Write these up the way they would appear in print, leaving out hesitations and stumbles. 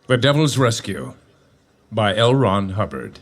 The Devil's Rescue by L. Ron Hubbard.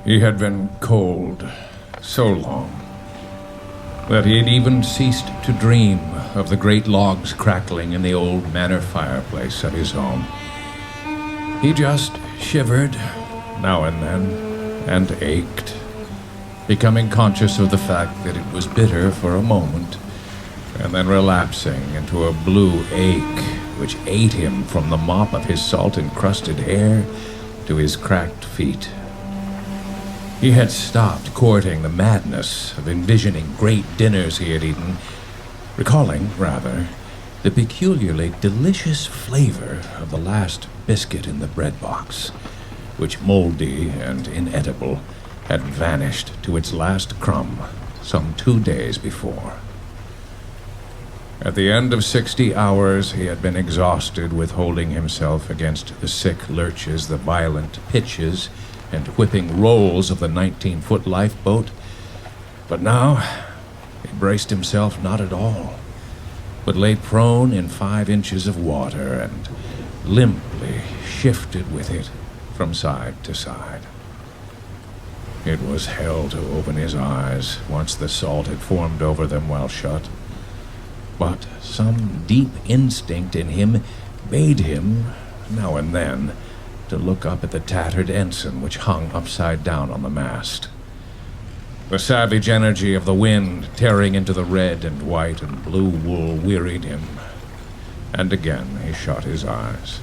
He had been cold so long that he had even ceased to dream of the great logs crackling in the old manor fireplace of his home. He just shivered now and then and ached, becoming conscious of the fact that it was bitter for a moment and then relapsing into a blue ache which ate him from the mop of his salt-encrusted hair to his cracked feet. He had stopped courting the madness of envisioning great dinners he had eaten, recalling, rather, the peculiarly delicious flavor of the last biscuit in the bread box, which, moldy and inedible, had vanished to its last crumb some 2 days before. At the end of 60 hours, he had been exhausted with holding himself against the sick lurches, the violent pitches, and whipping rolls of the 19-foot lifeboat. But now he braced himself not at all, but lay prone in 5 inches of water and limply shifted with it from side to side. It was hell to open his eyes once the salt had formed over them well shut. But some deep instinct in him bade him, now and then, to look up at the tattered ensign which hung upside down on the mast. The savage energy of the wind tearing into the red and white and blue wool wearied him, and again he shut his eyes.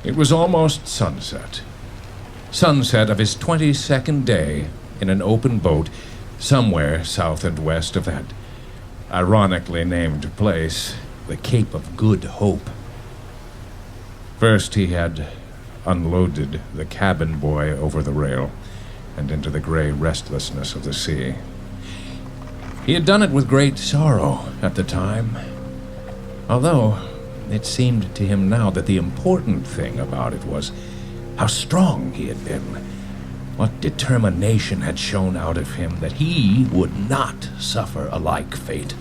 It was almost sunset. Sunset of his 22nd day in an open boat somewhere south and west of that ironically named place, the Cape of Good Hope. First he had unloaded the cabin boy over the rail and into the gray restlessness of the sea. He had done it with great sorrow at the time, although it seemed to him now that the important thing about it was how strong he had been, what determination had shone out of him that he would not suffer a like fate.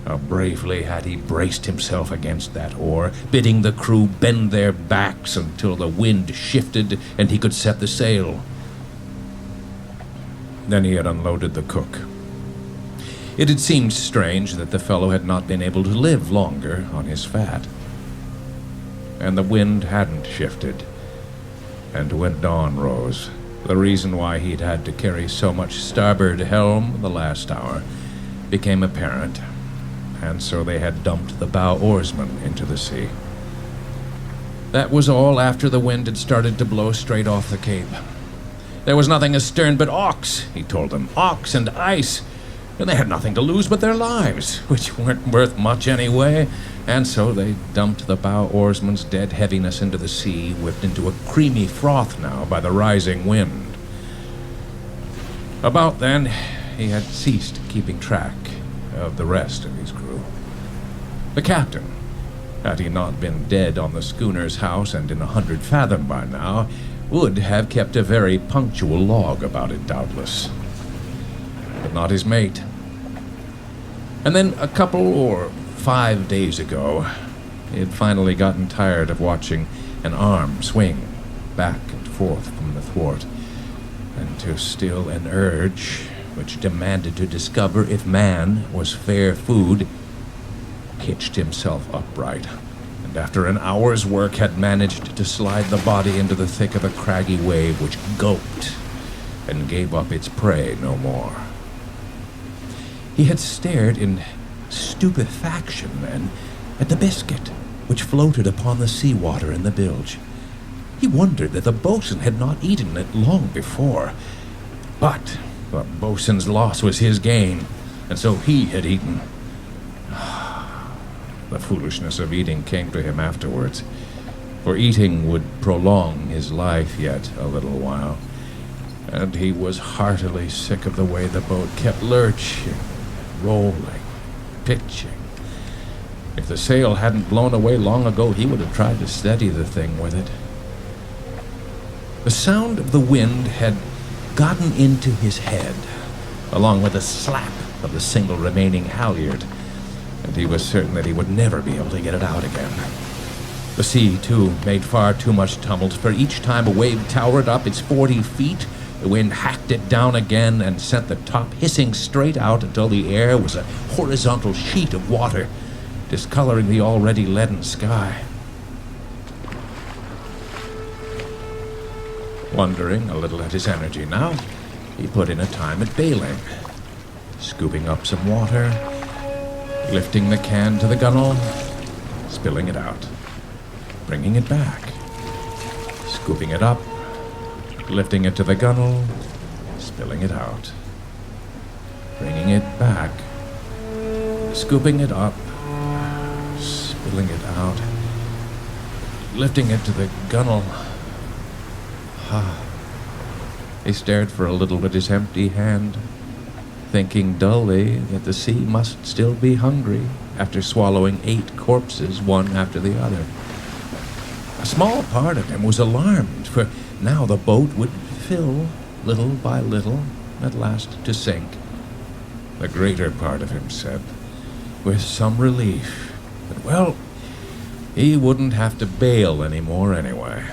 How bravely had he braced himself against that oar, bidding the crew bend their backs until the wind shifted and he could set the sail. Then he had unloaded the cook. It had seemed strange that the fellow had not been able to live longer on his fat. And the wind hadn't shifted. And when dawn rose, the reason why he'd had to carry so much starboard helm the last hour became apparent. And so they had dumped the bow oarsman into the sea. That was all after the wind had started to blow straight off the cape. There was nothing astern but ox, he told them, ox and ice, and they had nothing to lose but their lives, which weren't worth much anyway, and so they dumped the bow oarsman's dead heaviness into the sea, whipped into a creamy froth now by the rising wind. About then, he had ceased keeping track of the rest of his crew. The captain, had he not been dead on the schooner's house and in 100 fathom by now, would have kept a very punctual log about it, doubtless. But not his mate. And then a couple or 5 days ago, he had finally gotten tired of watching an arm swing back and forth from the thwart, and to still an urge which demanded to discover if man was fair food, hitched himself upright, and after an hour's work had managed to slide the body into the thick of a craggy wave which gulped and gave up its prey no more. He had stared in stupefaction then at the biscuit which floated upon the seawater in the bilge. He wondered that the boatswain had not eaten it long before, but the boatswain's loss was his gain, and so he had eaten. The foolishness of eating came to him afterwards, for eating would prolong his life yet a little while, and he was heartily sick of the way the boat kept lurching, rolling, pitching. If the sail hadn't blown away long ago, he would have tried to steady the thing with it. The sound of the wind had gotten into his head, along with the slap of the single remaining halyard, and he was certain that he would never be able to get it out again. The sea, too, made far too much tumult, for each time a wave towered up its 40 feet, the wind hacked it down again and sent the top hissing straight out until the air was a horizontal sheet of water, discoloring the already leaden sky. Wondering a little at his energy now, he put in a time at bailing, scooping up some water, lifting the can to the gunwale, spilling it out, bringing it back, scooping it up, lifting it to the gunwale, spilling it out, bringing it back, scooping it up, spilling it out, lifting it to the gunwale. He stared for a little at his empty hand, thinking dully that the sea must still be hungry after swallowing 8 corpses one after the other. A small part of him was alarmed, for now the boat would fill, little by little, at last to sink. The greater part of him said, with some relief, that, well, he wouldn't have to bail anymore anyway.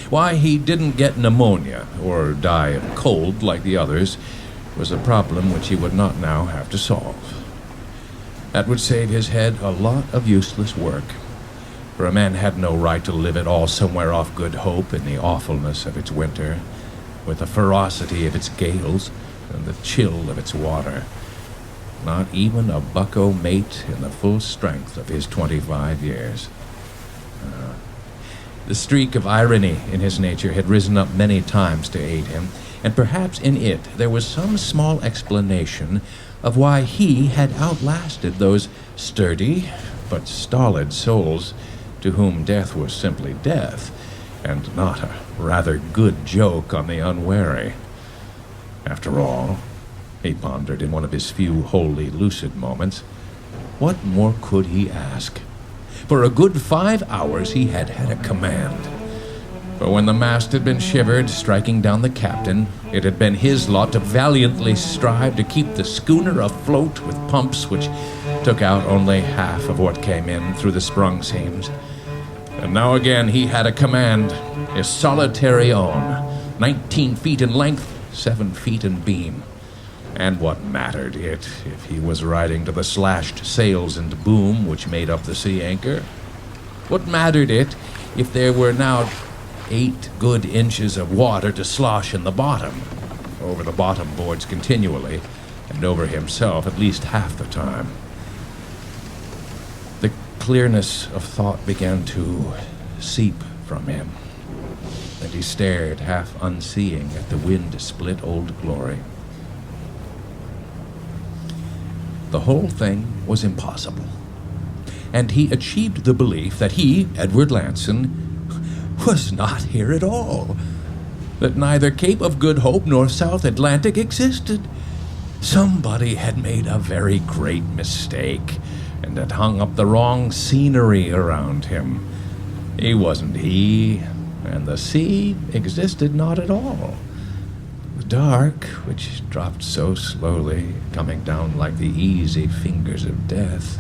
Why he didn't get pneumonia or die of cold like the others was a problem which he would not now have to solve. That would save his head a lot of useless work, for a man had no right to live at all somewhere off Good Hope in the awfulness of its winter, with the ferocity of its gales and the chill of its water. Not even a bucko mate in the full strength of his 25 years. The streak of irony in his nature had risen up many times to aid him, and perhaps in it there was some small explanation of why he had outlasted those sturdy but stolid souls to whom death was simply death, and not a rather good joke on the unwary. After all, he pondered in one of his few wholly lucid moments, what more could he ask? For a good 5 hours he had had a command. But when the mast had been shivered, striking down the captain, it had been his lot to valiantly strive to keep the schooner afloat with pumps which took out only half of what came in through the sprung seams. And now again he had a command, his solitary own, 19 feet in length, 7 feet in beam. And what mattered it if he was riding to the slashed sails and boom which made up the sea anchor? What mattered it if there were now 8 good inches of water to slosh in the bottom, over the bottom boards continually, and over himself at least half the time? The clearness of thought began to seep from him, and he stared half unseeing at the wind-split Old Glory. The whole thing was impossible, and he achieved the belief that he, Edward Lanson, was not here at all, that neither Cape of Good Hope nor South Atlantic existed. Somebody had made a very great mistake and had hung up the wrong scenery around him. He wasn't he, and the sea existed not at all. The dark, which dropped so slowly, coming down like the easy fingers of death,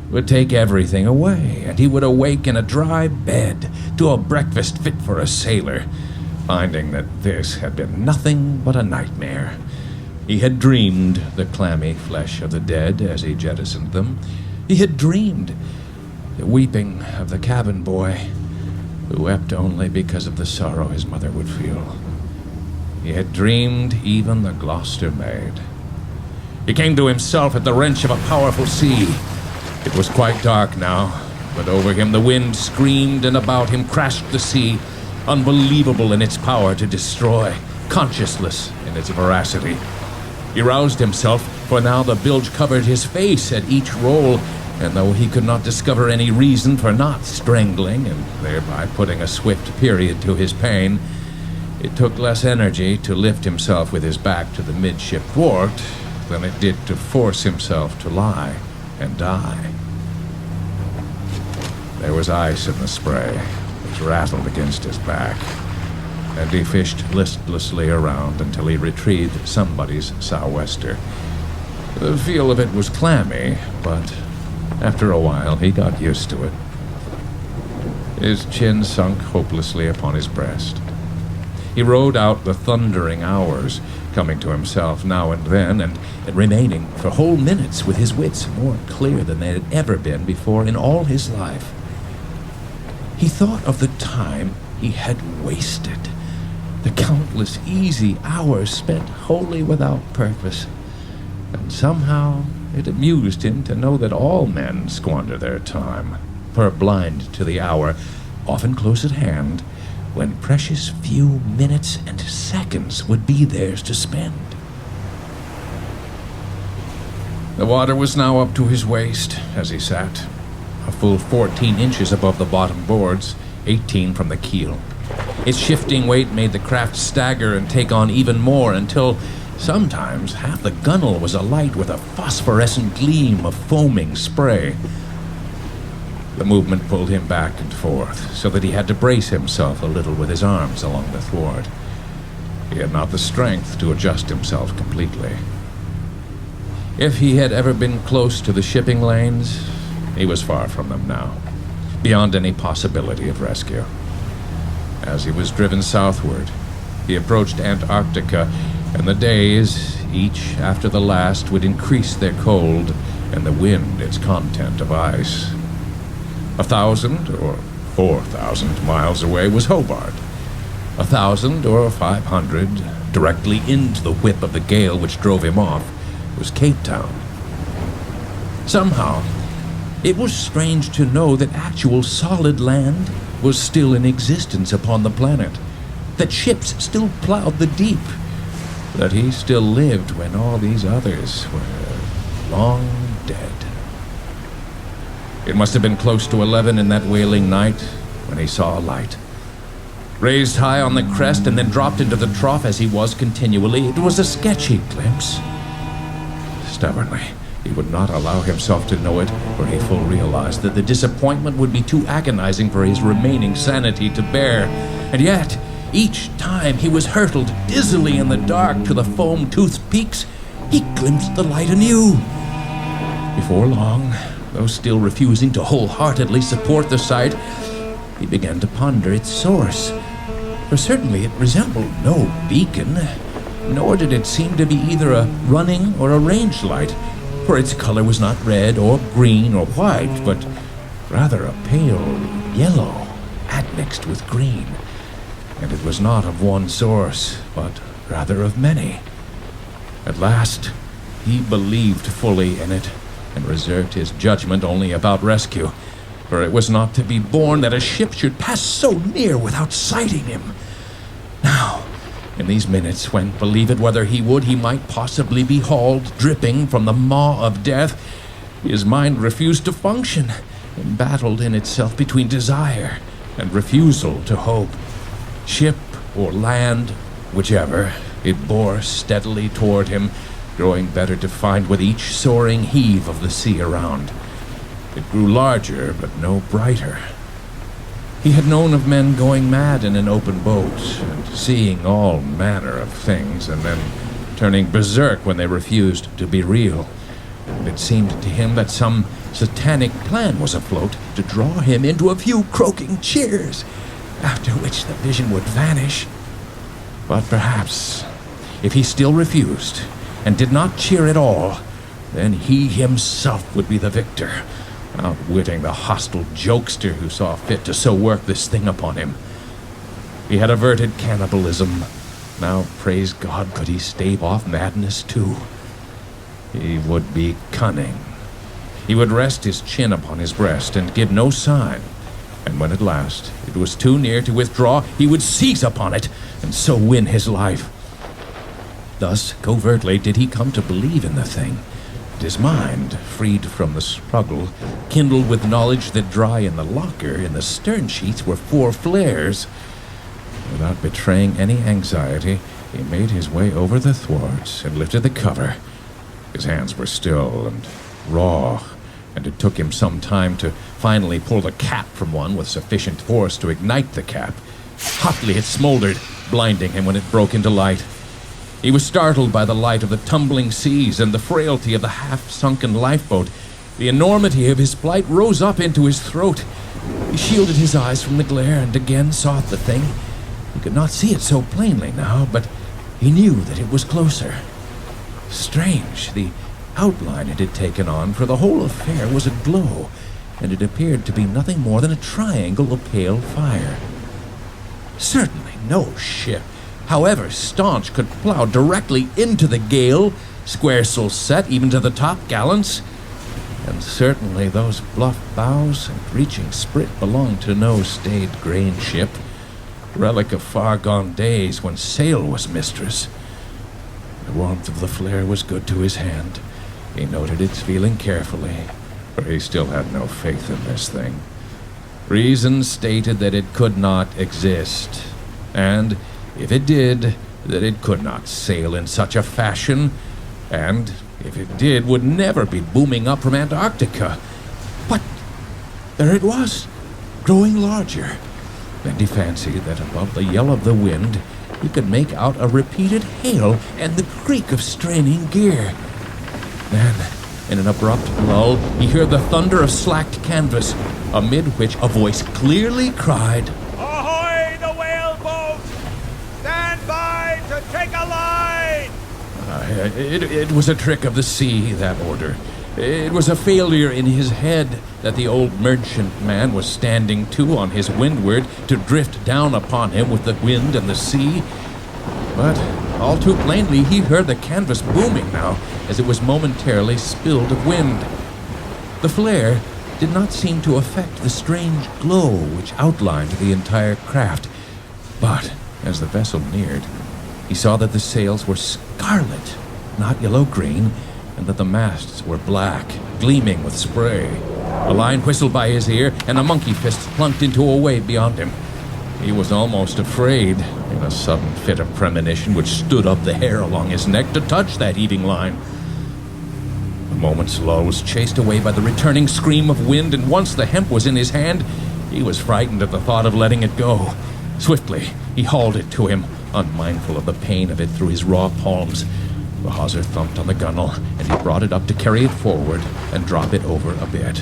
would take everything away, and he would awake in a dry bed to a breakfast fit for a sailor, finding that this had been nothing but a nightmare. He had dreamed the clammy flesh of the dead as he jettisoned them. He had dreamed the weeping of the cabin boy, who wept only because of the sorrow his mother would feel. He had dreamed even the Gloucester maid. He came to himself at the wrench of a powerful sea. It was quite dark now, but over him the wind screamed, and about him crashed the sea, unbelievable in its power to destroy, conscienceless in its veracity. He roused himself, for now the bilge covered his face at each roll, and though he could not discover any reason for not strangling, and thereby putting a swift period to his pain, it took less energy to lift himself with his back to the midship thwart than it did to force himself to lie and die. There was ice in the spray, which rattled against his back, and he fished listlessly around until he retrieved somebody's sou'wester. The feel of it was clammy, but after a while he got used to it. His chin sunk hopelessly upon his breast. He rode out the thundering hours, coming to himself now and then, and remaining for whole minutes with his wits more clear than they had ever been before in all his life. He thought of the time he had wasted, the countless easy hours spent wholly without purpose, and somehow it amused him to know that all men squander their time, purblind to the hour, often close at hand, when precious few minutes and seconds would be theirs to spend. The water was now up to his waist as he sat, a full 14 inches above the bottom boards, 18 from the keel. Its shifting weight made the craft stagger and take on even more until sometimes half the gunwale was alight with a phosphorescent gleam of foaming spray. The movement pulled him back and forth, so that he had to brace himself a little with his arms along the thwart. He had not the strength to adjust himself completely. If he had ever been close to the shipping lanes, he was far from them now, beyond any possibility of rescue. As he was driven southward, he approached Antarctica, and the days, each after the last, would increase their cold, and the wind its content of ice. 1,000 or 4,000 miles away was Hubbard. 1,000 or 500, directly into the whip of the gale which drove him off, was Cape Town. Somehow, it was strange to know that actual solid land was still in existence upon the planet, that ships still plowed the deep, that he still lived when all these others were long dead. It must have been close to 11 in that wailing night when he saw a light. Raised high on the crest and then dropped into the trough as he was continually, it was a sketchy glimpse. Stubbornly, he would not allow himself to know it, for he full realized that the disappointment would be too agonizing for his remaining sanity to bear. And yet, each time he was hurtled dizzily in the dark to the foam-toothed peaks, he glimpsed the light anew. Before long, though still refusing to wholeheartedly support the sight, he began to ponder its source. For certainly it resembled no beacon, nor did it seem to be either a running or a range light, for its color was not red or green or white, but rather a pale yellow admixed with green. And it was not of one source, but rather of many. At last, he believed fully in it, and reserved his judgment only about rescue, for it was not to be borne that a ship should pass so near without sighting him. Now, in these minutes, when, believe it whether he would, he might possibly be hauled, dripping, from the maw of death, his mind refused to function, embattled in itself between desire and refusal to hope. Ship or land, whichever, it bore steadily toward him, growing better defined with each soaring heave of the sea around. It grew larger, but no brighter. He had known of men going mad in an open boat and seeing all manner of things and then turning berserk when they refused to be real. And it seemed to him that some satanic plan was afloat to draw him into a few croaking cheers, after which the vision would vanish. But perhaps, if he still refused and did not cheer at all, then he himself would be the victor, outwitting the hostile jokester who saw fit to so work this thing upon him. He had averted cannibalism. Now, praise God, could he stave off madness too? He would be cunning. He would rest his chin upon his breast and give no sign. And when at last it was too near to withdraw, he would seize upon it and so win his life. Thus, covertly did he come to believe in the thing. And his mind, freed from the struggle, kindled with knowledge that dry in the locker in the stern sheets were 4 flares. Without betraying any anxiety, he made his way over the thwarts and lifted the cover. His hands were still and raw, and it took him some time to finally pull the cap from one with sufficient force to ignite the cap. Hotly it smoldered, blinding him when it broke into light. He was startled by the light of the tumbling seas and the frailty of the half-sunken lifeboat. The enormity of his plight rose up into his throat. He shielded his eyes from the glare and again sought the thing. He could not see it so plainly now, but he knew that it was closer. Strange, the outline it had taken on, for the whole affair was aglow, and it appeared to be nothing more than a triangle of pale fire. Certainly no ship, however staunch, could plow directly into the gale, squaresail set even to the top gallants. And certainly those bluff bows and reaching sprit belonged to no staid grain ship, relic of far-gone days when sail was mistress. The warmth of the flare was good to his hand. He noted its feeling carefully, for he still had no faith in this thing. Reason stated that it could not exist, and, if it did, that it could not sail in such a fashion, and, if it did, would never be booming up from Antarctica. But there it was, growing larger, and he fancied that above the yell of the wind he could make out a repeated hail and the creak of straining gear. Then, in an abrupt lull, he heard the thunder of slacked canvas, amid which a voice clearly cried, "Ahoy, the whaleboat! Stand by to take a line!" It was a trick of the sea, that order. It was a failure in his head that the old merchantman was standing to on his windward to drift down upon him with the wind and the sea. But all too plainly he heard the canvas booming now as it was momentarily spilled of wind. The flare did not seem to affect the strange glow which outlined the entire craft. But as the vessel neared, he saw that the sails were scarlet, not yellow-green, and that the masts were black, gleaming with spray. A line whistled by his ear, and a monkey fist plunked into a wave beyond him. He was almost afraid, in a sudden fit of premonition which stood up the hair along his neck, to touch that heaving line. A moment's lull was chased away by the returning scream of wind, and once the hemp was in his hand, he was frightened at the thought of letting it go. Swiftly, he hauled it to him, unmindful of the pain of it through his raw palms. The hawser thumped on the gunwale, and he brought it up to carry it forward and drop it over a bit.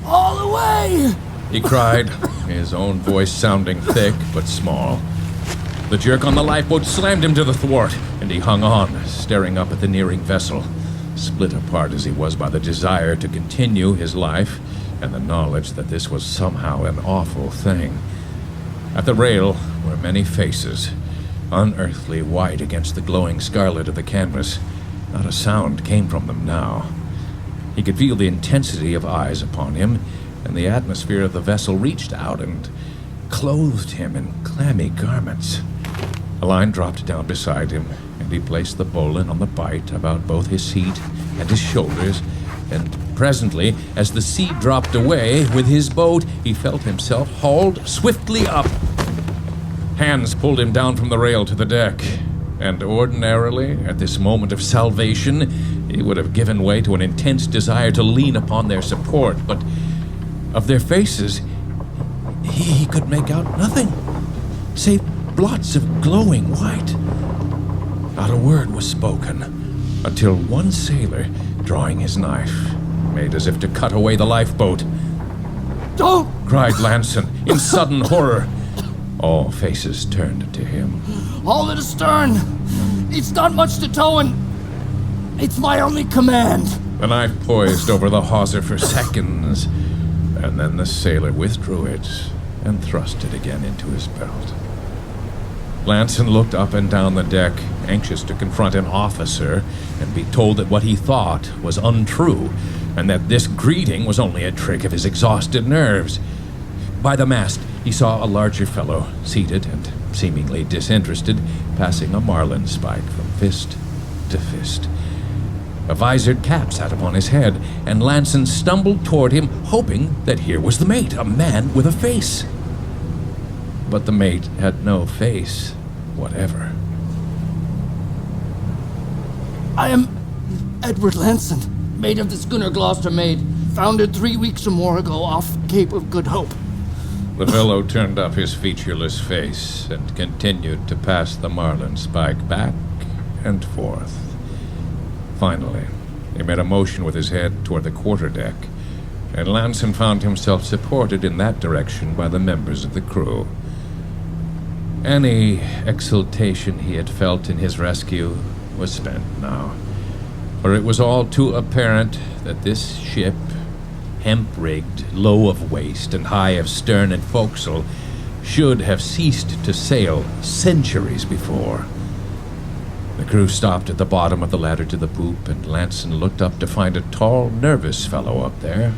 "All the way!" he cried, his own voice sounding thick but small. The jerk on the lifeboat slammed him to the thwart, and he hung on, staring up at the nearing vessel, split apart as he was by the desire to continue his life and the knowledge that this was somehow an awful thing. At the rail were many faces, unearthly white against the glowing scarlet of the canvas. Not a sound came from them now. He could feel the intensity of eyes upon him, and the atmosphere of the vessel reached out and clothed him in clammy garments. A line dropped down beside him, and he placed the bowline on the bight about both his seat and his shoulders, and presently, as the sea dropped away with his boat, he felt himself hauled swiftly up. Hands pulled him down from the rail to the deck. And ordinarily, at this moment of salvation, he would have given way to an intense desire to lean upon their support, but of their faces, he could make out nothing, save blots of glowing white. Not a word was spoken, until one sailor, drawing his knife, made as if to cut away the lifeboat. Don't! Cried Lanson, in sudden horror. All faces turned to him. Haul it astern! It's not much to tow, and it's my only command. The knife poised over the hawser for seconds, and then the sailor withdrew it and thrust it again into his belt. Lanson looked up and down the deck, anxious to confront an officer and be told that what he thought was untrue, and that this greeting was only a trick of his exhausted nerves. By the mast, he saw a larger fellow, seated and seemingly disinterested, passing a marlin spike from fist to fist. A visored cap sat upon his head, and Lanson stumbled toward him, hoping that here was the mate, a man with a face. But the mate had no face whatever. I am Edward Lanson, mate of the schooner Gloucester Maid, foundered 3 weeks or more ago off Cape of Good Hope. The fellow turned up his featureless face and continued to pass the marlin spike back and forth. Finally, he made a motion with his head toward the quarterdeck, and Lanson found himself supported in that direction by the members of the crew. Any exultation he had felt in his rescue was spent now, for it was all too apparent that this ship, hemp-rigged, low of waist and high of stern and forecastle, should have ceased to sail centuries before. The crew stopped at the bottom of the ladder to the poop, and Lanson looked up to find a tall, nervous fellow up there,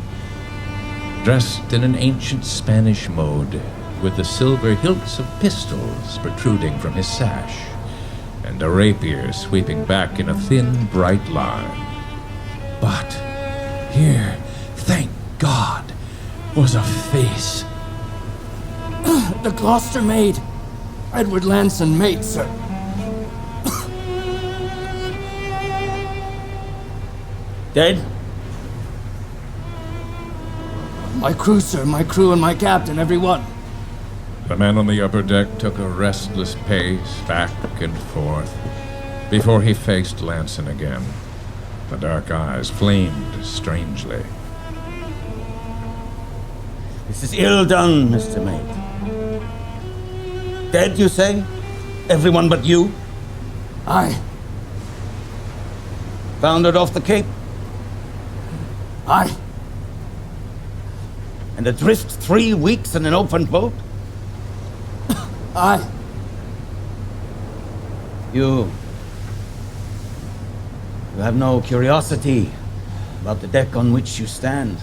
dressed in an ancient Spanish mode, with the silver hilts of pistols protruding from his sash, and a rapier sweeping back in a thin, bright line. But here, thank God, was a face. The Gloucester Maid. Edward Lanson, mate, sir. Dead? My crew, sir, my crew and my captain, every one. The man on the upper deck took a restless pace back and forth before he faced Lanson again. The dark eyes flamed strangely. This is ill done, Mr. Mate. Dead, you say? Everyone but you? Aye. Foundered off the Cape? Aye. And adrift 3 weeks in an open boat? Aye. You have no curiosity about the deck on which you stand?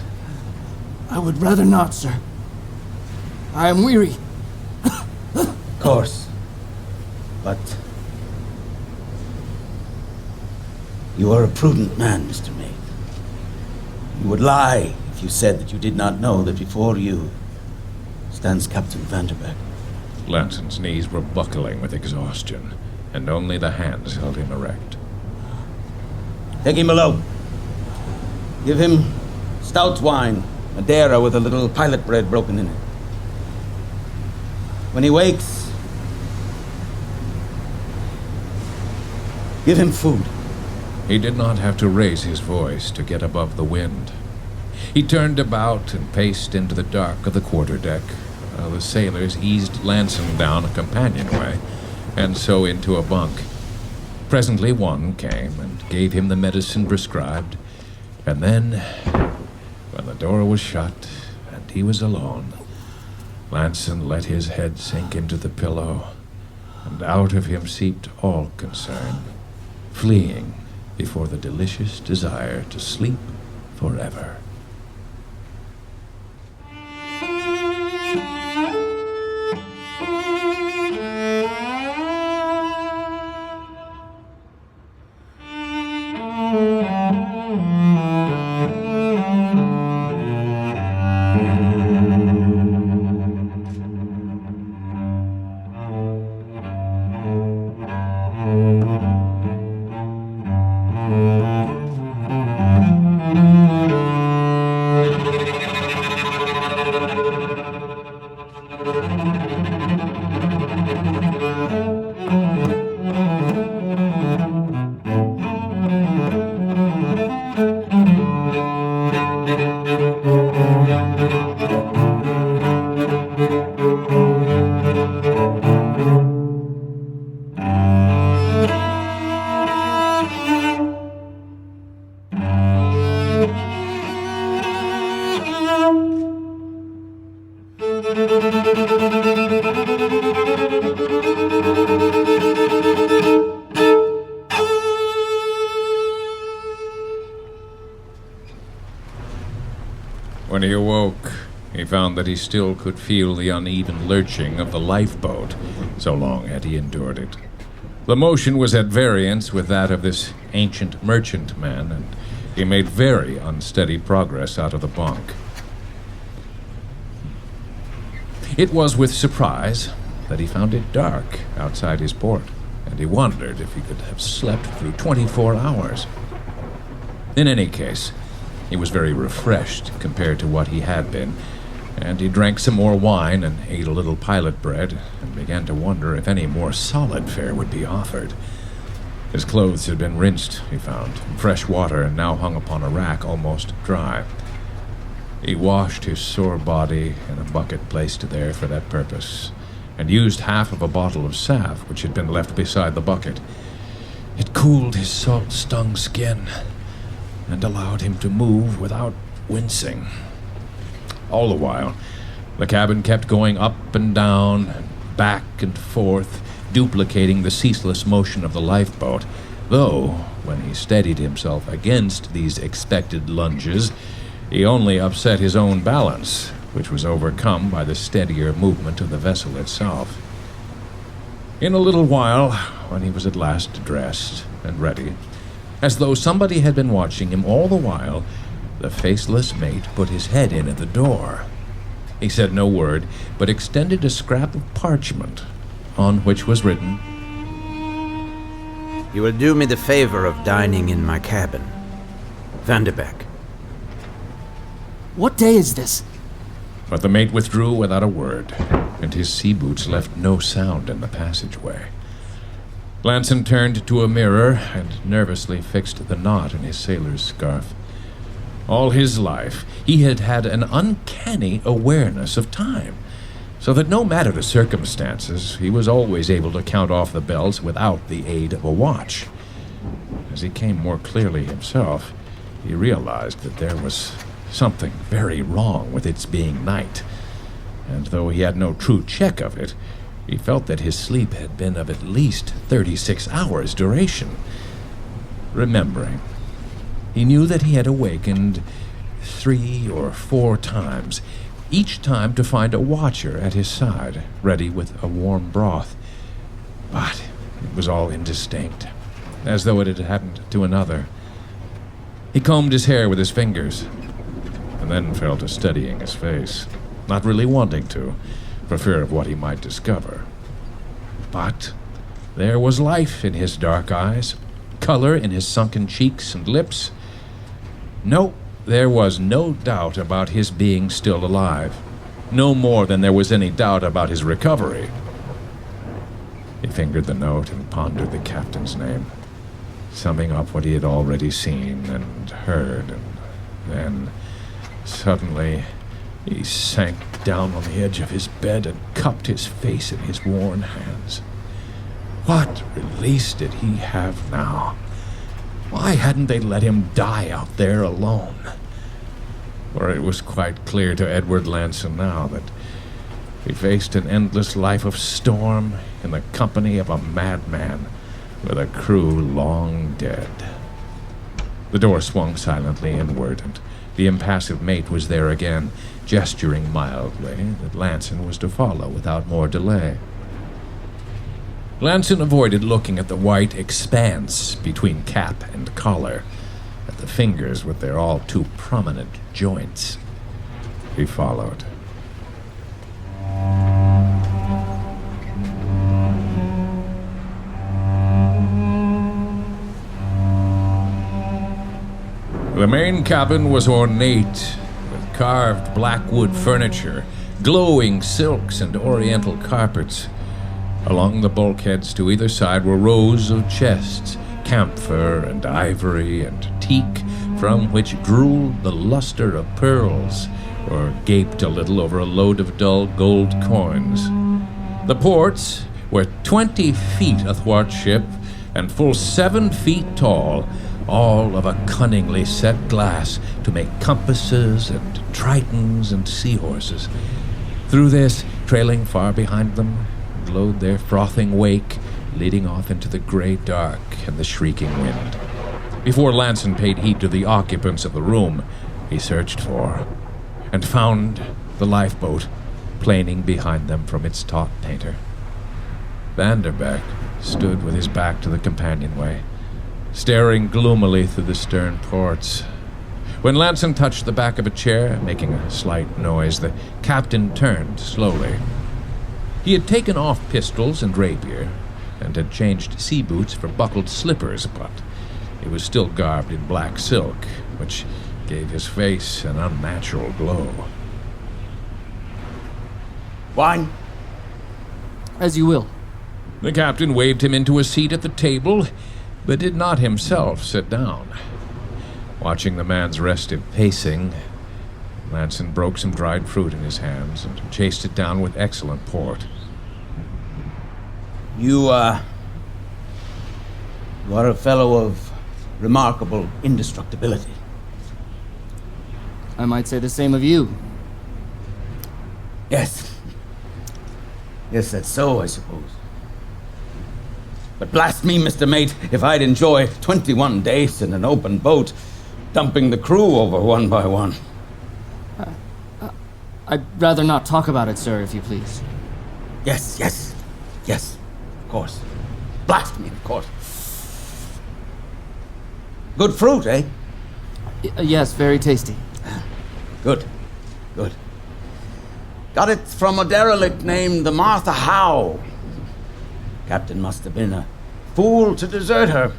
I would rather not, sir. I am weary. Of course. But you are a prudent man, Mr. Mate. You would lie if you said that you did not know that before you stands Captain Vanderbeck. Lanson's knees were buckling with exhaustion, and only the hands held him erect. Take him below. Give him stout wine, Madeira with a little pilot bread broken in it. When he wakes, give him food. He did not have to raise his voice to get above the wind. He turned about and paced into the dark of the quarterdeck, while the sailors eased Lanson down a companionway, and so into a bunk. Presently one came and gave him the medicine prescribed, and then, when the door was shut and he was alone, Lanson let his head sink into the pillow, and out of him seeped all concern, fleeing before the delicious desire to sleep forever. When he awoke, he found that he still could feel the uneven lurching of the lifeboat, so long had he endured it. The motion was at variance with that of this ancient merchantman, and he made very unsteady progress out of the bunk. It was with surprise that he found it dark outside his port, and he wondered if he could have slept through 24 hours. In any case, he was very refreshed compared to what he had been, and he drank some more wine and ate a little pilot bread and began to wonder if any more solid fare would be offered. His clothes had been rinsed, he found, in fresh water and now hung upon a rack almost dry. He washed his sore body in a bucket placed there for that purpose, and used half of a bottle of salve which had been left beside the bucket. It cooled his salt-stung skin and allowed him to move without wincing. All the while, the cabin kept going up and down, back and forth, duplicating the ceaseless motion of the lifeboat, though, when he steadied himself against these expected lunges, he only upset his own balance, which was overcome by the steadier movement of the vessel itself. In a little while, when he was at last dressed and ready, as though somebody had been watching him all the while, the faceless mate put his head in at the door. He said no word, but extended a scrap of parchment, on which was written, "You will do me the favor of dining in my cabin. Vanderbeck." What day is this? But the mate withdrew without a word, and his sea boots left no sound in the passageway. Lanson turned to a mirror and nervously fixed the knot in his sailor's scarf. All his life, he had had an uncanny awareness of time, so that no matter the circumstances, he was always able to count off the bells without the aid of a watch. As he came more clearly himself, he realized that there was something very wrong with its being night, and though he had no true check of it, he felt that his sleep had been of at least 36 hours' duration. Remembering, he knew that he had awakened 3 or 4 times, each time to find a watcher at his side, ready with a warm broth. But it was all indistinct, as though it had happened to another. He combed his hair with his fingers, and then fell to studying his face, not really wanting to, for fear of what he might discover. But there was life in his dark eyes, color in his sunken cheeks and lips. No, there was no doubt about his being still alive, no more than there was any doubt about his recovery. He fingered the note and pondered the captain's name, summing up what he had already seen and heard, and then, suddenly, he sank down on the edge of his bed and cupped his face in his worn hands. What release did he have now? Why hadn't they let him die out there alone? For it was quite clear to Edward Lanson now that he faced an endless life of storm in the company of a madman with a crew long dead. The door swung silently inward, and the impassive mate was there again, gesturing mildly that Lanson was to follow without more delay. Lanson avoided looking at the white expanse between cap and collar, at the fingers with their all too prominent joints. He followed. The main cabin was ornate, with carved blackwood furniture, glowing silks and oriental carpets. Along the bulkheads to either side were rows of chests, camphor and ivory and teak, from which drooled the luster of pearls, or gaped a little over a load of dull gold coins. The ports were 20 feet athwartship and full 7 feet tall, all of a cunningly set glass to make compasses and tritons and seahorses. Through this, trailing far behind them, glowed their frothing wake, leading off into the gray dark and the shrieking wind. Before Lanson paid heed to the occupants of the room, he searched for and found the lifeboat planing behind them from its taut painter. Vanderbeck stood with his back to the companionway, staring gloomily through the stern ports. When Lanson touched the back of a chair, making a slight noise, the captain turned slowly. He had taken off pistols and rapier, and had changed sea boots for buckled slippers, but he was still garbed in black silk, which gave his face an unnatural glow. Wine? As you will. The captain waved him into a seat at the table, but did not himself sit down. Watching the man's restive pacing, Lanson broke some dried fruit in his hands and chased it down with excellent port. You are a fellow of remarkable indestructibility. I might say the same of you. Yes. Yes, that's so, I suppose. But blast me, Mr. Mate, if I'd enjoy 21 days in an open boat, dumping the crew over one by one. I'd rather not talk about it, sir, if you please. Yes, of course. Blast me, of course. Good fruit, eh? Yes, very tasty. Good. Got it from a derelict named the Martha Howe. Captain must have been a fool to desert her.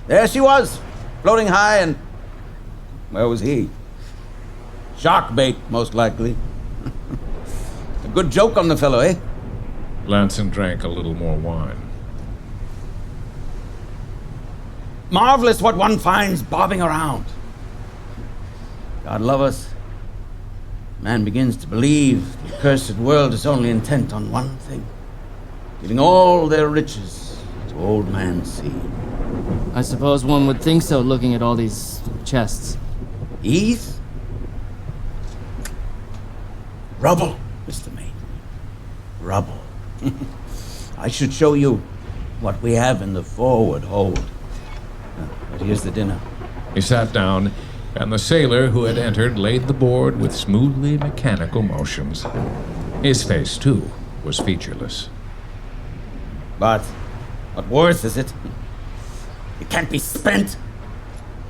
There she was, floating high, and where was he? Shark bait, most likely. A good joke on the fellow, eh? Lanson drank a little more wine. Marvelous what one finds bobbing around. God love us. Man begins to believe the accursed world is only intent on one thing. Giving all their riches to old man sea. I suppose one would think so, looking at all these chests. Ease? Rubble, Mr. Mate. Rubble. I should show you what we have in the forward hold. But here's the dinner. He sat down, and the sailor who had entered laid the board with smoothly mechanical motions. His face, too, was featureless. But what worth is it? It can't be spent.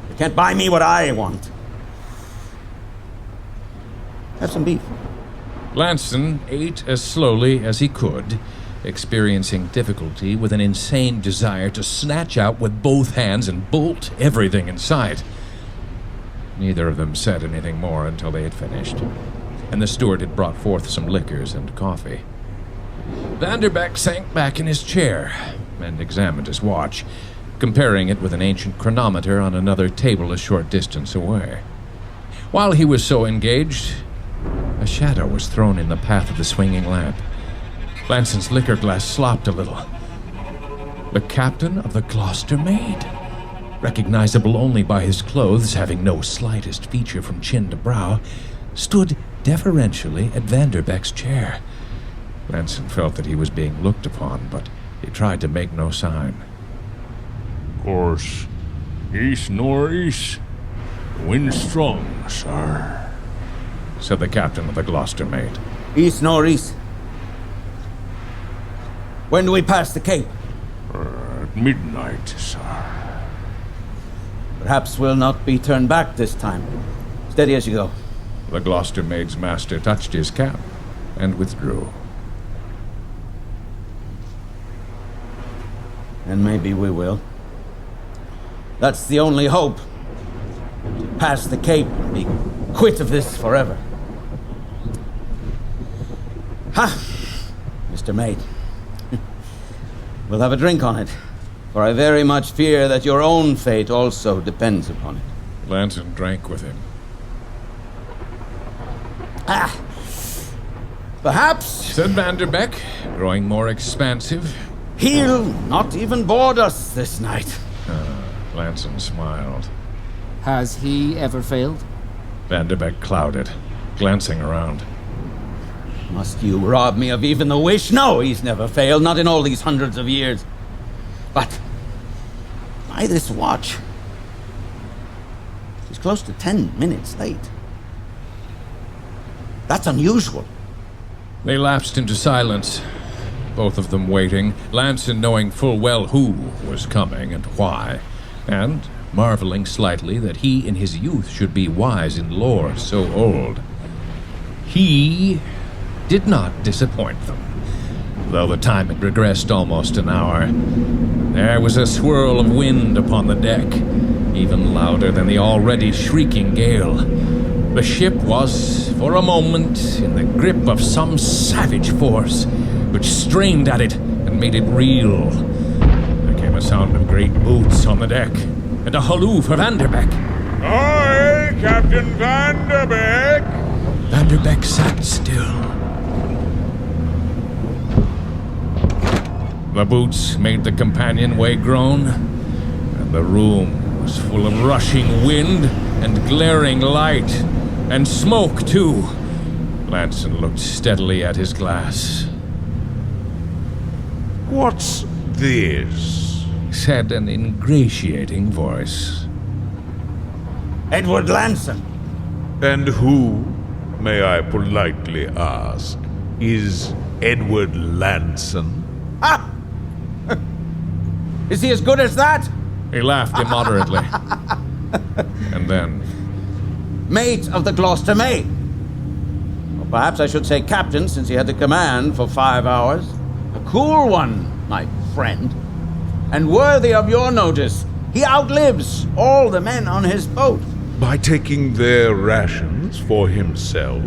It can't buy me what I want. Have some beef. Lanson ate as slowly as he could, experiencing difficulty with an insane desire to snatch out with both hands and bolt everything in sight. Neither of them said anything more until they had finished, and the steward had brought forth some liquors and coffee. Vanderbeck sank back in his chair and examined his watch, comparing it with an ancient chronometer on another table a short distance away. While he was so engaged, a shadow was thrown in the path of the swinging lamp. Lanson's liquor glass slopped a little. The captain of the Gloucester Maid, recognizable only by his clothes, having no slightest feature from chin to brow, stood deferentially at Vanderbeck's chair. Lanson felt that he was being looked upon, but he tried to make no sign. Course, east-northeast, wind strong, sir, said the captain of the Gloucester Maid. East northeast. When do we pass the Cape? at midnight, sir. Perhaps we'll not be turned back this time. Steady as you go. The Gloucester Maid's master touched his cap and withdrew. And maybe we will. That's the only hope. To pass the Cape and be quit of this forever. Ha! Mr. Maid. We'll have a drink on it, for I very much fear that your own fate also depends upon it. Lanson drank with him. Ah! Perhaps Said Vanderbeck, growing more expansive. he'll not even board us this night. Lanson smiled. Has he ever failed? Vanderbeck clouded, glancing around. Must you rob me of even the wish? No, he's never failed, not in all these hundreds of years. But by this watch, he's close to 10 minutes late. That's unusual. They lapsed into silence, both of them waiting, Lanson knowing full well who was coming and why, and marveling slightly that he in his youth should be wise in lore so old. He did not disappoint them, though the time had regressed almost an hour. There was a swirl of wind upon the deck, even louder than the already shrieking gale. The ship was, for a moment, in the grip of some savage force, which strained at it and made it reel. There came a sound of great boots on the deck, and a halloo for Vanderbeck. Ahoy, Captain Vanderbeck! Vanderbeck sat still. The boots made the companionway groan, and the room was full of rushing wind and glaring light, and smoke, too. Lanson looked steadily at his glass. What's this? Said an ingratiating voice. Edward Lanson. And who, may I politely ask, is Edward Lanson? Ah! Is he as good as that? He laughed immoderately. And then, Mate of the Gloucester Maid. Or perhaps I should say captain, since he had the command for 5 hours. A cool one, my friend. And worthy of your notice. He outlives all the men on his boat. By taking their rations for himself?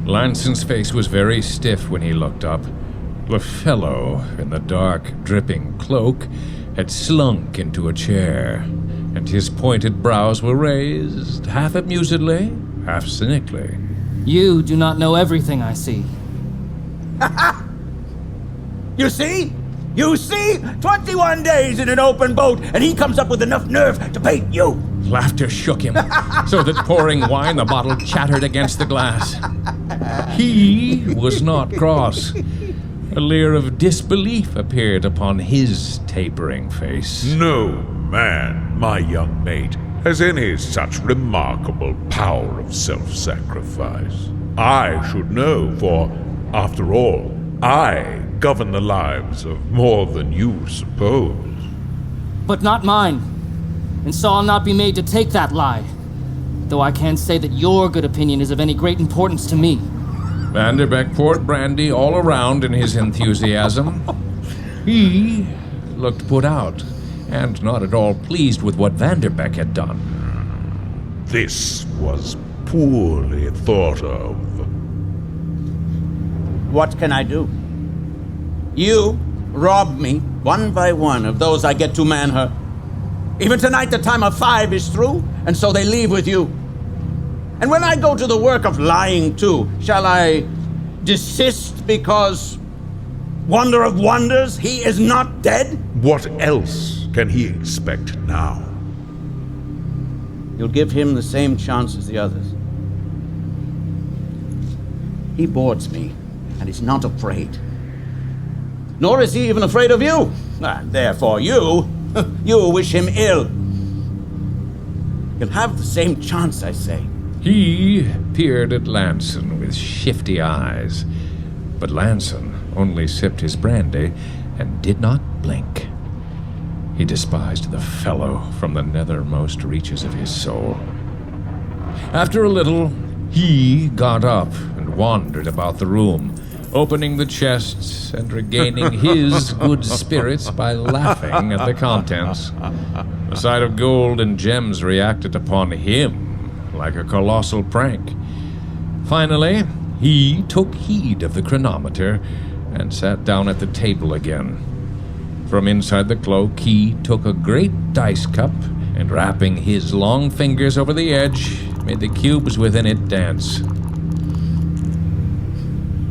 Lanson's face was very stiff when he looked up. The fellow in the dark, dripping cloak had slunk into a chair, and his pointed brows were raised, half amusedly, half cynically. You do not know everything I see. You see? You see? 21 days in an open boat, and he comes up with enough nerve to bait you. Laughter shook him, so that pouring wine, the bottle chattered against the glass. He was not cross. A leer of disbelief appeared upon his tapering face. No man, my young mate, has any such remarkable power of self-sacrifice. I should know, for, after all, I govern the lives of more than you suppose. But not mine. And so I'll not be made to take that lie. Though I can't say that your good opinion is of any great importance to me. Vanderbeck poured brandy all around in his enthusiasm. He looked put out, and not at all pleased with what Vanderbeck had done. This was poorly thought of. What can I do? You rob me, one by one, of those I get to man her. Even tonight the time of 5 is through, and so they leave with you. And when I go to the work of lying too, shall I desist because, wonder of wonders, he is not dead? What else can he expect now? You'll give him the same chance as the others. He boards me, and is not afraid. Nor is he even afraid of you. And therefore you wish him ill. You'll have the same chance, I say. He peered at Lanson with shifty eyes, but Lanson only sipped his brandy and did not blink. He despised the fellow from the nethermost reaches of his soul. After a little, he got up and wandered about the room, opening the chests and regaining his good spirits by laughing at the contents. The sight of gold and gems reacted upon him like a colossal prank. Finally, he took heed of the chronometer and sat down at the table again. From inside the cloak, he took a great dice cup and, wrapping his long fingers over the edge, made the cubes within it dance.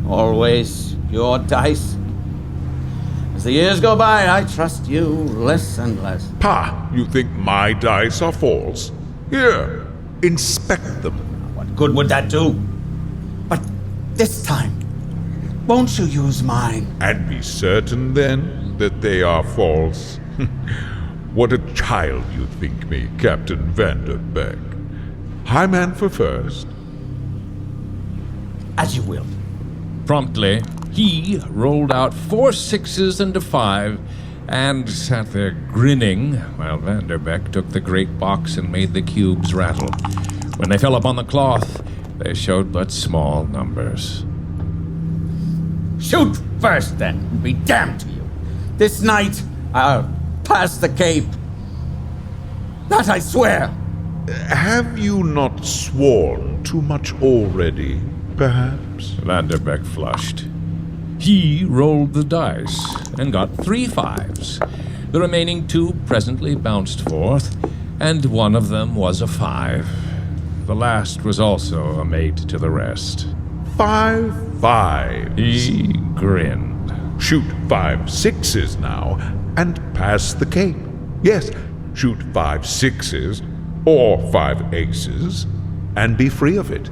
Always your dice. As the years go by, I trust you less and less. Pah! You think my dice are false? Here, inspect them. What good would that do? But this time, won't you use mine? And be certain, then, that they are false? What a child you think me, Captain Vanderbeck. High man for first. As you will. Promptly, he rolled out 4 6s and a 5, and sat there grinning while Vanderbeck took the great box and made the cubes rattle. When they fell upon the cloth, they showed but small numbers. Shoot first, then, and be damned to you. This night, I'll pass the Cape. That I swear. Have you not sworn too much already, perhaps? Vanderbeck flushed. He rolled the dice and got 3 5s. The remaining 2 presently bounced forth, and one of them was a 5. The last was also a mate to the rest. 5 5s. He grinned. Shoot 5 6s now, and pass the Cape. Yes, shoot 5 6s, or 5 aces, and be free of it.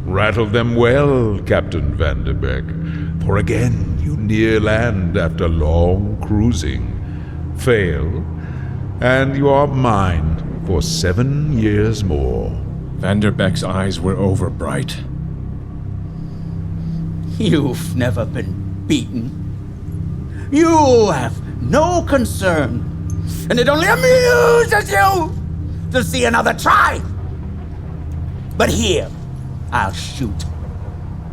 Rattle them well, Captain Vanderbeck, for again you near land after long cruising. Fail, and you are mine for 7 years more. Vanderbeck's eyes were overbright. You've never been beaten. You have no concern, and it only amuses you to see another try. But here, I'll shoot.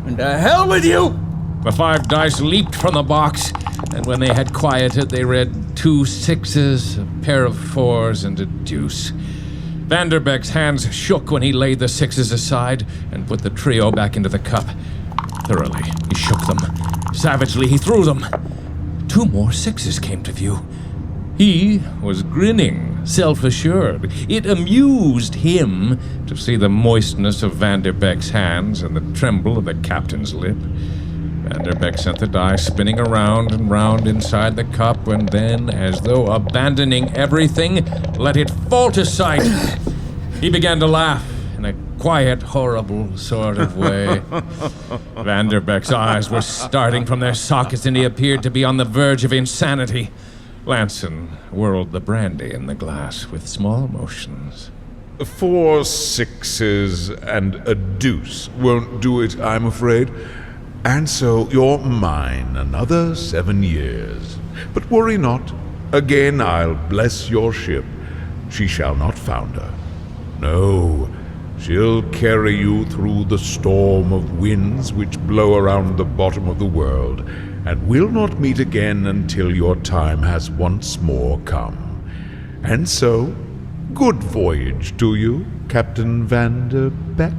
And to hell with you! The 5 dice leaped from the box, and when they had quieted, they read 2 6s, a pair of 4s, and a deuce. Vanderbeck's hands shook when he laid the 6s aside and put the trio back into the cup. Thoroughly, he shook them. Savagely, he threw them. 2 more 6s came to view. He was grinning, self-assured. It amused him to see the moistness of Vanderbeck's hands and the tremble of the captain's lip. Vanderbeck sent the die spinning around and round inside the cup, and then, as though abandoning everything, let it fall to sight. He began to laugh in a quiet, horrible sort of way. Vanderbeck's eyes were starting from their sockets, and he appeared to be on the verge of insanity. Lanson whirled the brandy in the glass with small motions. 4 6s and a deuce won't do it, I'm afraid. And so you're mine another 7 years. But worry not. Again I'll bless your ship. She shall not founder. No, she'll carry you through the storm of winds which blow around the bottom of the world, and we'll not meet again until your time has once more come. And so, good voyage to you, Captain Vanderbeck.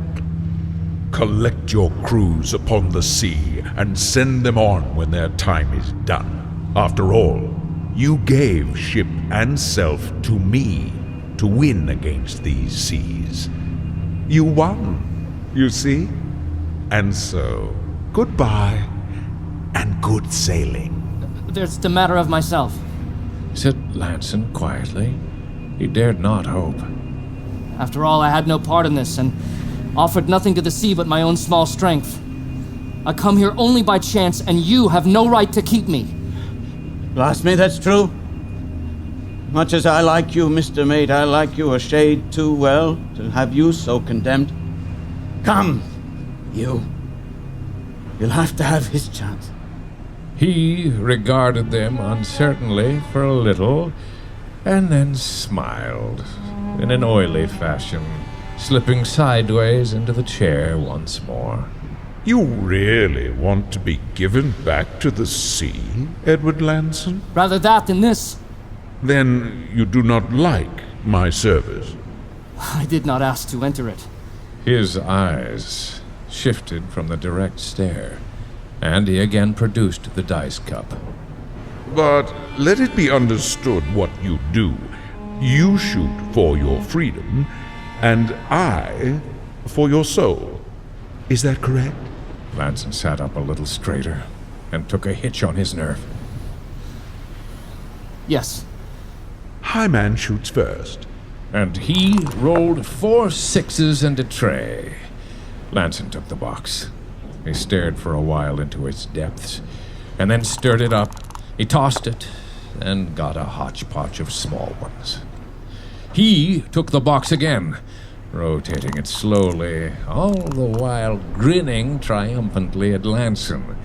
Collect your crews upon the sea and send them on when their time is done. After all, you gave ship and self to me to win against these seas. You won, you see? And so, goodbye and good sailing. There's the matter of myself. Said Lanson quietly. He dared not hope. After all, I had no part in this, and offered nothing to the sea but my own small strength. I come here only by chance, and you have no right to keep me. Blast me, that's true. Much as I like you, Mr. Mate, I like you a shade too well to have you so condemned. Come, you. You'll have to have his chance. He regarded them uncertainly for a little, and then smiled in an oily fashion, slipping sideways into the chair once more. You really want to be given back to the sea, Edward Lanson? Rather that than this. Then you do not like my service? I did not ask to enter it. His eyes shifted from the direct stare, and he again produced the dice cup. But let it be understood what you do. You shoot for your freedom, and I for your soul. Is that correct? Lanson sat up a little straighter and took a hitch on his nerve. Yes. High man shoots first. And he rolled 4 6s and a tray. Lanson took the box. He stared for a while into its depths, and then stirred it up. He tossed it, and got a hodgepodge of small ones. He took the box again, rotating it slowly, all the while grinning triumphantly at Lanson.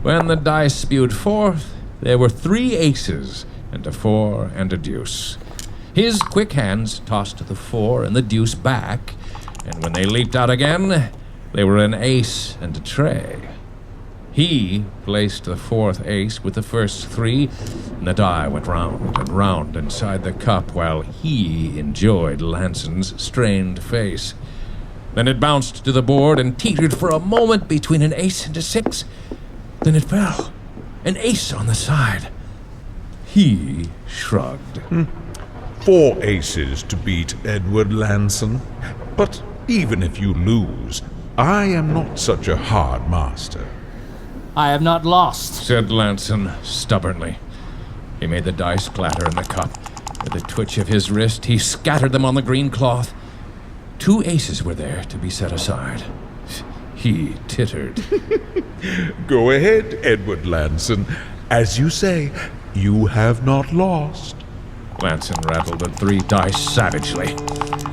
When the dice spewed forth, there were 3 aces, and a 4 and a deuce. His quick hands tossed the 4 and the deuce back, and when they leaped out again, they were an ace and a tray. He placed the 4th ace with the first 3, and the die went round and round inside the cup while he enjoyed Lanson's strained face. Then it bounced to the board and teetered for a moment between an ace and a 6. Then it fell, an ace on the side. He shrugged. 4 aces to beat Edward Lanson. But even if you lose, I am not such a hard master. I have not lost, Said Lanson stubbornly. He made the dice clatter in the cup. With a twitch of his wrist, he scattered them on the green cloth. 2 aces were there to be set aside. He tittered. Go ahead, Edward Lanson. As you say, you have not lost. Lanson rattled the 3 dice savagely.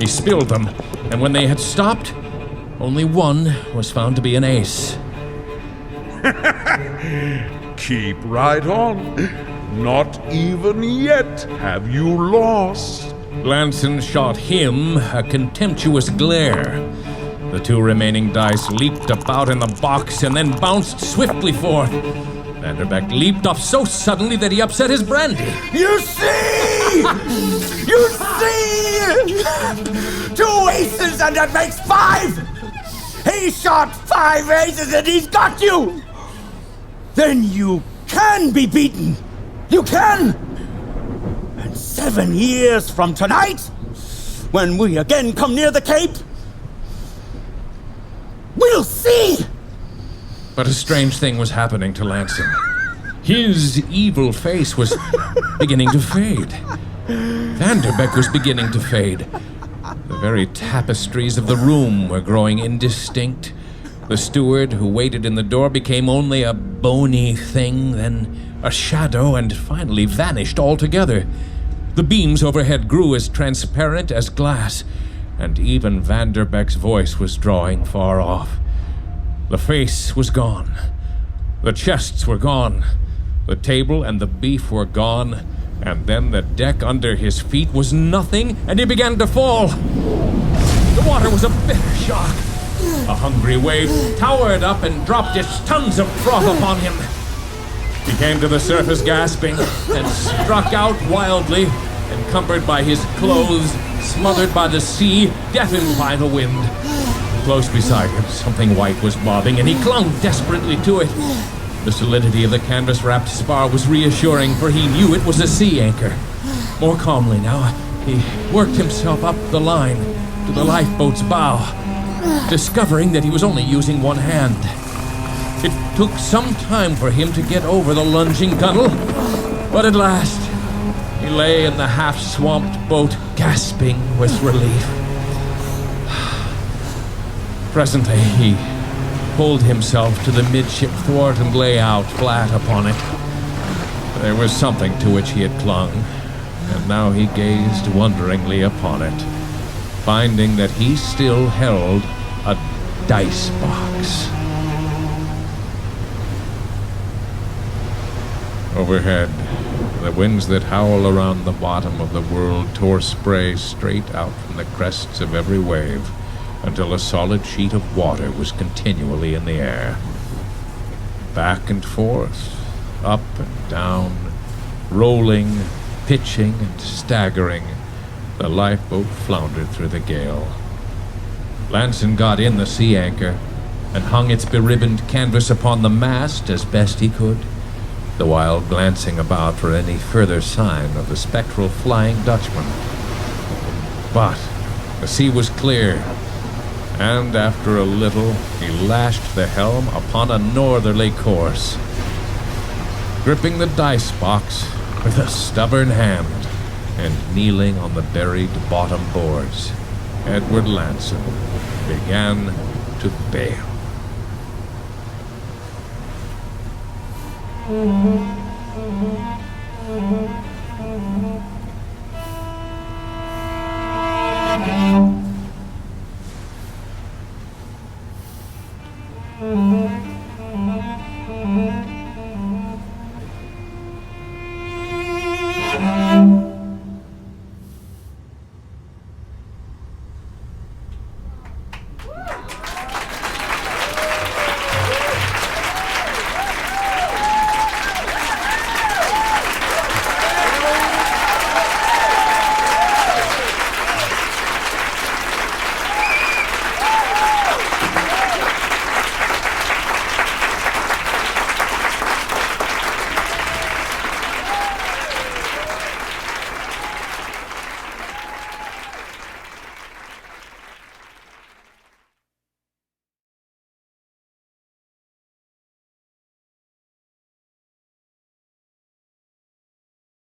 He spilled them, and when they had stopped, only 1 was found to be an ace. Keep right on. Not even yet have you lost. Lanson shot him a contemptuous glare. The 2 remaining dice leaped about in the box and then bounced swiftly forth. Vanderbeck leaped up so suddenly that he upset his brandy. You see! You see! 2 aces and that makes 5! He shot 5 aces and he's got you! Then you can be beaten! You can! And 7 years from tonight, when we again come near the Cape, we'll see! But a strange thing was happening to Lanson. His evil face was beginning to fade. Vanderbeck was beginning to fade. The very tapestries of the room were growing indistinct. The steward who waited in the door became only a bony thing, then a shadow, and finally vanished altogether. The beams overhead grew as transparent as glass, and even Vanderbeck's voice was drawing far off. The face was gone. The chests were gone. The table and the beef were gone. And then the deck under his feet was nothing, and he began to fall. The water was a bitter shock. A hungry wave towered up and dropped its tons of froth upon him. He came to the surface gasping and struck out wildly, encumbered by his clothes, smothered by the sea, deafened by the wind. Close beside him, something white was bobbing, and he clung desperately to it. The solidity of the canvas-wrapped spar was reassuring, for he knew it was a sea anchor. More calmly now, he worked himself up the line to the lifeboat's bow, discovering that he was only using one hand. It took some time for him to get over the lunging gunwale, but at last he lay in the half-swamped boat, gasping with relief. Presently, he pulled himself to the midship thwart and lay out flat upon it. There was something to which he had clung, and now he gazed wonderingly upon it, finding that he still held a dice box. Overhead, the winds that howl around the bottom of the world tore spray straight out from the crests of every wave, until a solid sheet of water was continually in the air. Back and forth, up and down, rolling, pitching, and staggering, the lifeboat floundered through the gale. Lanson got in the sea anchor and hung its beribboned canvas upon the mast as best he could, the while glancing about for any further sign of the spectral Flying Dutchman. But the sea was clear, and after a little he lashed the helm upon a northerly course. Gripping the dice box with a stubborn hand and kneeling on the buried bottom boards, Edward Lanson began to bail.